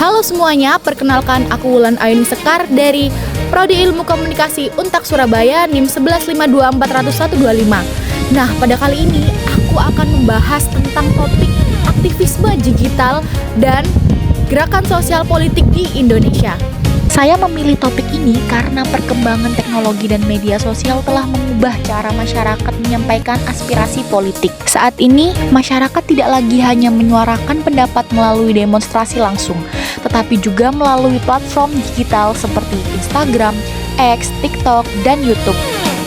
Halo semuanya, perkenalkan aku Wulan Ayuni Sekar dari Prodi Ilmu Komunikasi Untak Surabaya NIM 115240125. Nah, pada kali ini aku akan membahas tentang topik aktivisme digital dan gerakan sosial politik di Indonesia. Saya memilih topik ini karena perkembangan teknologi dan media sosial telah mengubah cara masyarakat menyampaikan aspirasi politik. Saat ini, masyarakat tidak lagi hanya menyuarakan pendapat melalui demonstrasi langsung, tetapi juga melalui platform digital seperti Instagram, X, TikTok, dan YouTube.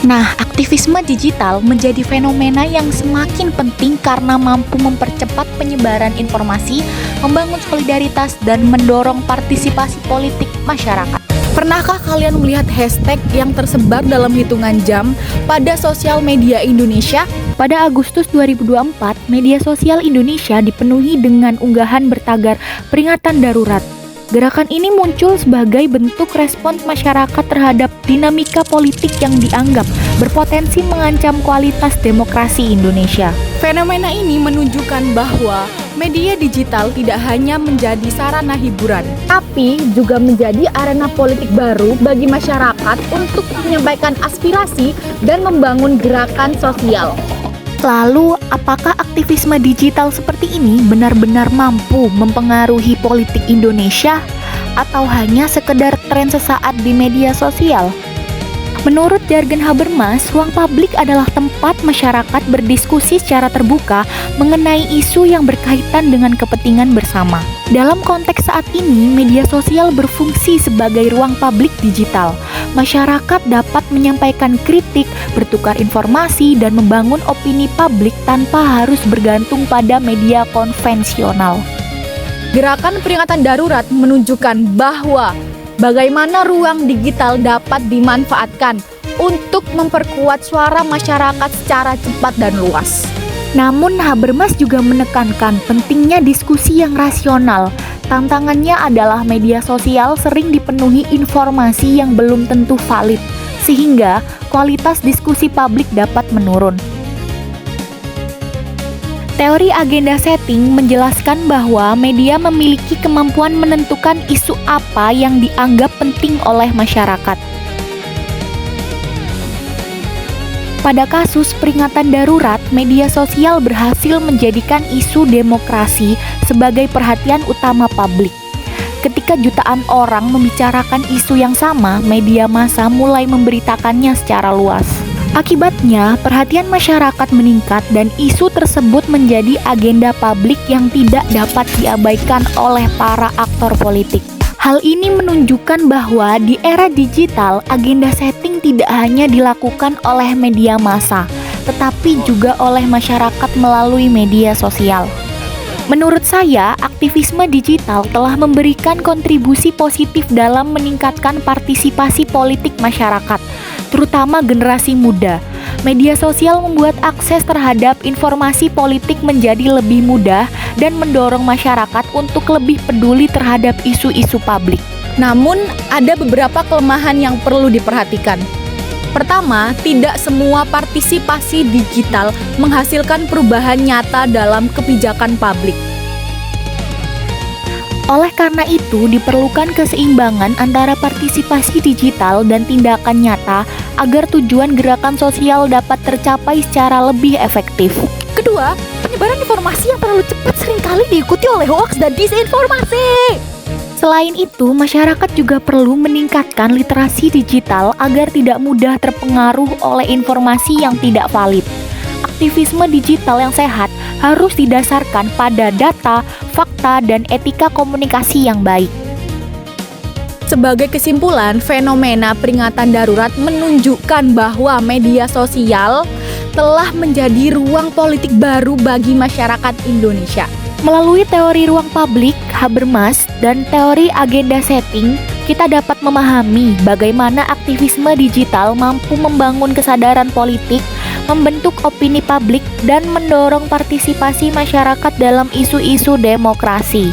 Nah, aktivisme digital menjadi fenomena yang semakin penting karena mampu mempercepat penyebaran informasi, membangun solidaritas, dan mendorong partisipasi politik masyarakat. Pernahkah kalian melihat hashtag yang tersebar dalam hitungan jam pada sosial media Indonesia? Pada Agustus 2024, media sosial Indonesia dipenuhi dengan unggahan bertagar peringatan darurat. Gerakan ini muncul sebagai bentuk respons masyarakat terhadap dinamika politik yang dianggap berpotensi mengancam kualitas demokrasi Indonesia. Fenomena ini menunjukkan bahwa media digital tidak hanya menjadi sarana hiburan, tapi juga menjadi arena politik baru bagi masyarakat untuk menyampaikan aspirasi dan membangun gerakan sosial. Lalu, apakah aktivisme digital seperti ini benar-benar mampu mempengaruhi politik Indonesia atau hanya sekedar tren sesaat di media sosial? Menurut jargon Habermas, ruang publik adalah tempat masyarakat berdiskusi secara terbuka mengenai isu yang berkaitan dengan kepentingan bersama. Dalam konteks saat ini, media sosial berfungsi sebagai ruang publik digital. Masyarakat dapat menyampaikan kritik, bertukar informasi, dan membangun opini publik tanpa harus bergantung pada media konvensional. Gerakan peringatan darurat menunjukkan bahwa bagaimana ruang digital dapat dimanfaatkan untuk memperkuat suara masyarakat secara cepat dan luas. Namun Habermas juga menekankan pentingnya diskusi yang rasional. Tantangannya adalah media sosial sering dipenuhi informasi yang belum tentu valid, sehingga kualitas diskusi publik dapat menurun. Teori agenda setting menjelaskan bahwa media memiliki kemampuan menentukan isu apa yang dianggap penting oleh masyarakat. Pada kasus peringatan darurat, media sosial berhasil menjadikan isu demokrasi sebagai perhatian utama publik. Ketika jutaan orang membicarakan isu yang sama, media massa mulai memberitakannya secara luas. Akibatnya, perhatian masyarakat meningkat dan isu tersebut menjadi agenda publik yang tidak dapat diabaikan oleh para aktor politik. Hal ini menunjukkan bahwa di era digital, agenda setting tidak hanya dilakukan oleh media massa, tetapi juga oleh masyarakat melalui media sosial. Menurut saya, aktivisme digital telah memberikan kontribusi positif dalam meningkatkan partisipasi politik masyarakat, terutama generasi muda. Media sosial membuat akses terhadap informasi politik menjadi lebih mudah dan mendorong masyarakat untuk lebih peduli terhadap isu-isu publik. Namun, ada beberapa kelemahan yang perlu diperhatikan. Pertama, tidak semua partisipasi digital menghasilkan perubahan nyata dalam kebijakan publik. Oleh karena itu, diperlukan keseimbangan antara partisipasi digital dan tindakan nyata agar tujuan gerakan sosial dapat tercapai secara lebih efektif. Kedua, penyebaran informasi yang terlalu cepat seringkali diikuti oleh hoaks dan disinformasi. Selain itu, masyarakat juga perlu meningkatkan literasi digital agar tidak mudah terpengaruh oleh informasi yang tidak valid. Aktivisme digital yang sehat harus didasarkan pada data, fakta, dan etika komunikasi yang baik. Sebagai kesimpulan, fenomena peringatan darurat menunjukkan bahwa media sosial telah menjadi ruang politik baru bagi masyarakat Indonesia. Melalui teori ruang publik, Habermas, dan teori agenda setting, kita dapat memahami bagaimana aktivisme digital mampu membangun kesadaran politik, membentuk opini publik, dan mendorong partisipasi masyarakat dalam isu-isu demokrasi.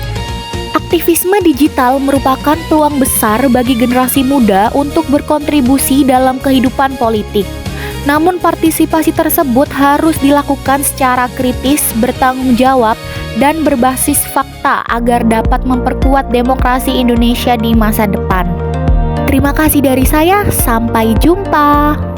Aktivisme digital merupakan peluang besar bagi generasi muda untuk berkontribusi dalam kehidupan politik. Namun partisipasi tersebut harus dilakukan secara kritis, bertanggung jawab, dan berbasis fakta agar dapat memperkuat demokrasi Indonesia di masa depan. Terima kasih dari saya, sampai jumpa.